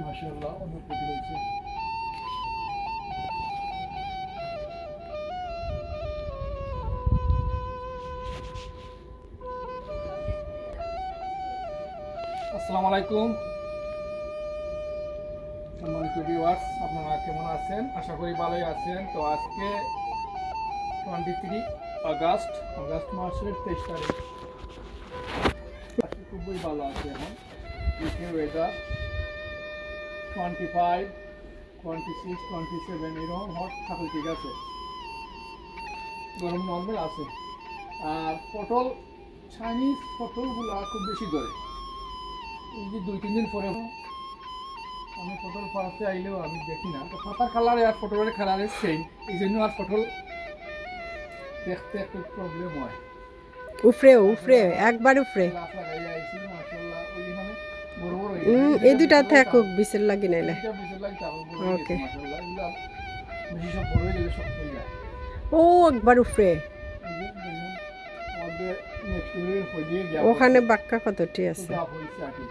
মাশাআল্লাহ অনেক ফুল হয়েছে। আসসালামু আলাইকুম সম্মানিত ভিউয়ার্স, আপনারা কেমন আছেন? আশা করি ভালোই আছেন। তো আজকে 23 আগস্ট মাসের 23 তারিখ। আজকে খুবই ভালো আছে। এখন বিকেল ওয়েদার 25, 26, 27 এরকম হট থাকে, ঠিক আছে, গরম নর্মাল আছে। আর পটল, চাইনিজ পটলগুলো খুব বেশি ধরে। এই যে 2-3 দিন পরে আমি পটল পাড়াতে আইলেও আমি দেখি না, তো পাতার কালারে আর পটলের কালারে সেম, এই জন্য আর পটল দেখতে একটু প্রবলেম হয়। উফরে একবার উফরে গাছ লাগাইয়া আইছি, মাশাআল্লাহ, ওই মানে বড় বড় এই দুইটা থাকুক বিচের লাগি নাইলে এটা বিশেষ লাগে তাও বড় হয়ে গেছে, ওকে মাশাআল্লাহ। এগুলো বেশি সব বড় হয়ে গেলে শক্ত হয়ে যায়। ও একবার উফরে এই যে দেখুন, আমাদের নেক্সট ইয়ারের হয়ে গিয়ে ওখানে বাক্কা কতটি আছে যা হয়েছে আর কি,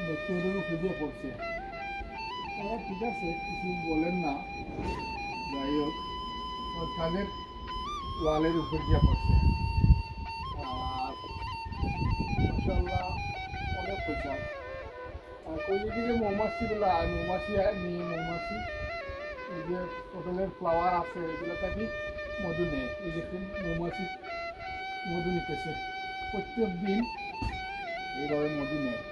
নেক্সট ইয়ারের উপরে দিয়ে পড়ছে। ঠিক আছে, কিছু বলেন না, যাই হোক, তাদের ওয়ালের উপর দিয়ে পড়ছে। আর মাশাআল্লাহ অনেক পয়সা। আর ওই দিকে মৌমাছিগুলা, মৌমাছি নিয়ে মৌমাছি, এই যে পটলের ফ্লাওয়ার আছে এগুলো থাকি মধু নেয়। এই দেখুন মৌমাছি মধু নিতেছে প্রত্যেক দিন, এইভাবে মধু নেয়।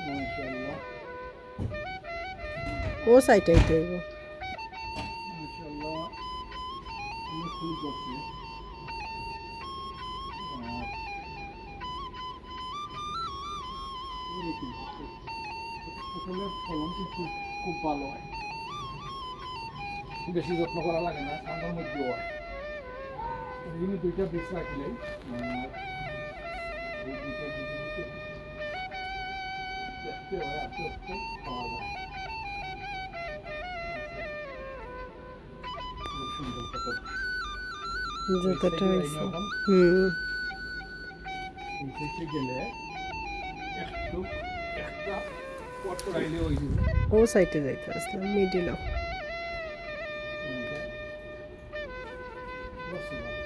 মাশাআল্লাহ ও সাইটাই তো হইব মাশাআল্লাহ অনেক ফুল করছে। আর এই দেখুন, পটলের ফলন কিন্তু খুব ভালো হয়, বেশি যত্ন করা লাগে না, ঠান্ডার মধ্যেও হয়। এই জন্য দুইটা বীজ রাখলেই এই দুইটা বীজ দেখতে হয়, আস্তে আস্তে খাওয়া যায়। খুব সুন্দর পটল। যতটা হয়েছে এই সাইডে গেলে একটু একটা পট করাইলে ওই যে ও সাইটে যাইতে আসলাম মিডিল বসে যাবে।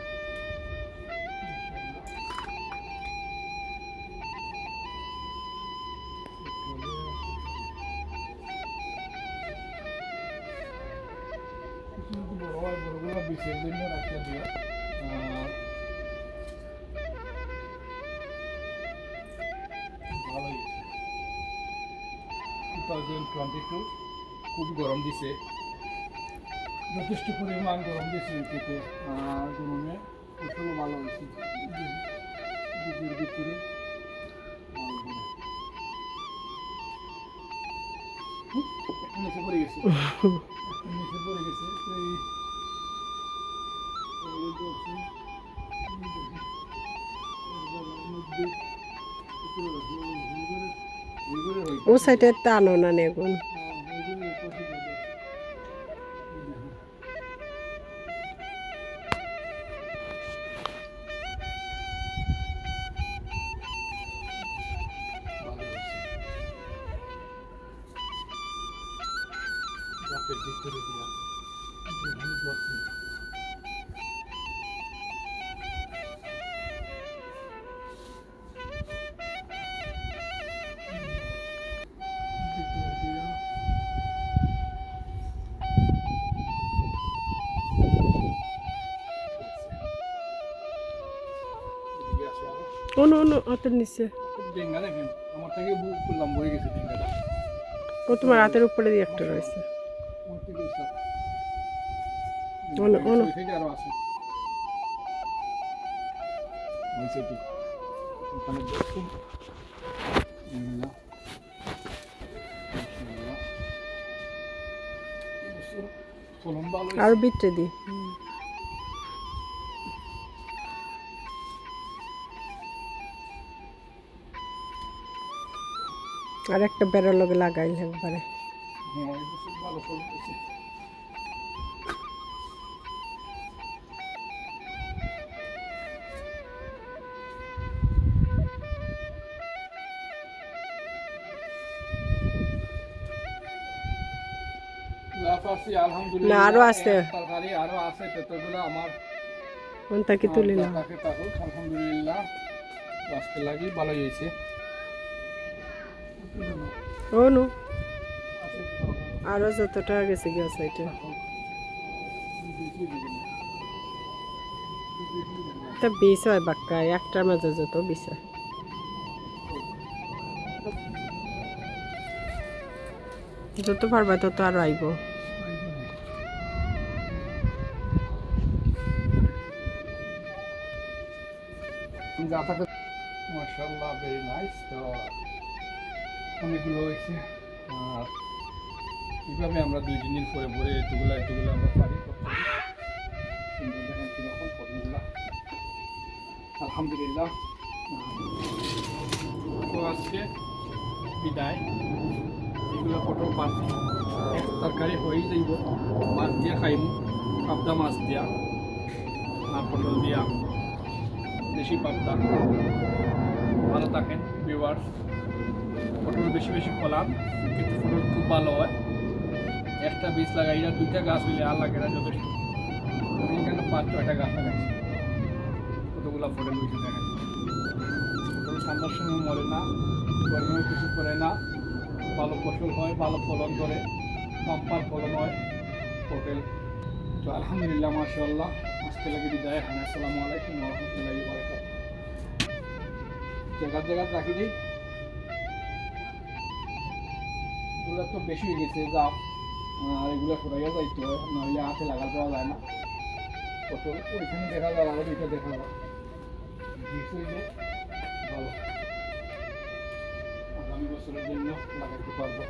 কিছু যদি বড় হয়, বড়গুলো বিশের জন্য রাখতে দিয়ে ভালোই। 2022 খুব গরম দিছে, যথেষ্ট পরিমাণ গরম দিয়েছে এতে। গরমে ফসলও ভালো হয়েছে, বীজের ভিতরে ভালো করে নিচে পড়ে গেছে, নিচে পড়ে গেছে। তো এই করছি, ও সাইটে টানো না নেগুন ভিতরে দিয়া যেখানে করছি ভিতরে দিয়া এদিকে আসে আরো অন্য হাতের নিচে খুব ডেঙ্গা দেখেন, আমার থেকে বুক করলাম বয়ে গেছে ডেঙ্গাটা। ও তোমার হাতের উপরে দিয়ে একটা রয়েছে আমার থেকে সব অন্য ওই থেকে আরো আছে ওই সাইডে ওখানে দেখুন। মাশাআল্লাহ ফলন ভালো আর ভিতরে দি আর একটা বেড়ার লগে লাগাইল একবারে হ্যাঁ, এই বছর ভালো ফলন হয়েছে। পারছি আলহামদুলিল্লাহ। না, আরো আছে? তরকারি আরো আছে, ততগুলো আমার কোনটা কি তুলিলাম? তাকে থাকুক আলহামদুলিল্লাহ। আজকে লাগি ভালোই হয়েছে। ও নু আছে আরো যতটা গেছে গিয়ে সাইটে তা বিষ হয় বাক্কা, একটার মাঝে যত বিষ হয়। যত পারবা তত আরো আইব। মাশাআল্লাহ, ভেরি নাইস। তো অনেকগুলো হয়েছে। আর এইভাবে আমরা 2-3 দিন পরে পরে এতগুলো আমরা পারি করতে পারি। সুন্দর দেখেন কিরকম পটলগুলা, আলহামদুলিল্লাহ। তো আজকে বিদায়। এগুলো পটল পাচ্ছি তরকারি হয়ে যাইব, মাছ দিয়া খাইব, পাবদা মাছ দিয়া আর পটল দিয়া, দেশি পাবদা। ভালো থাকেন ভিউয়ার্স। পটল বেশি বেশি ফলান, কিন্তু পটল খুব ভালো হয়। একটা বীজ লাগাইরা 2টা গাছ হইলে আর লাগে না, যথেষ্ট। আমি এখানে 5-6টা গাছ লাগাইছি, কতগুলা পটল হয়েছে দেখেন। পটল ঠান্ডার সময় মরে না, গরমেও কিছু করে না, ভালো ফসল হয়, ভালো ফলন করে, বাম্পার ফলন হয় পটল। তো আলহামদুলিল্লাহ, মাশাআল্লাহ। আজকে লাগে বিদায়। আসসালামু আলাইকুম ওয়া রাহমাতুল্লাহি ওয়া বারাকাতুহু। জায়গা রাখি দিই, এগুলো তো বেশি হয়ে গেছে যা। আর এগুলো সরাইয়া যাইতে হয়, নাহলে হাতে লাগা পাওয়া যায় না। পটল ওইখানে দেখা যায়, আরো 2টা দেখা যায়। বীজ হইলে ভালো, আগামী বছরের জন্য লাগাইতে পারবো।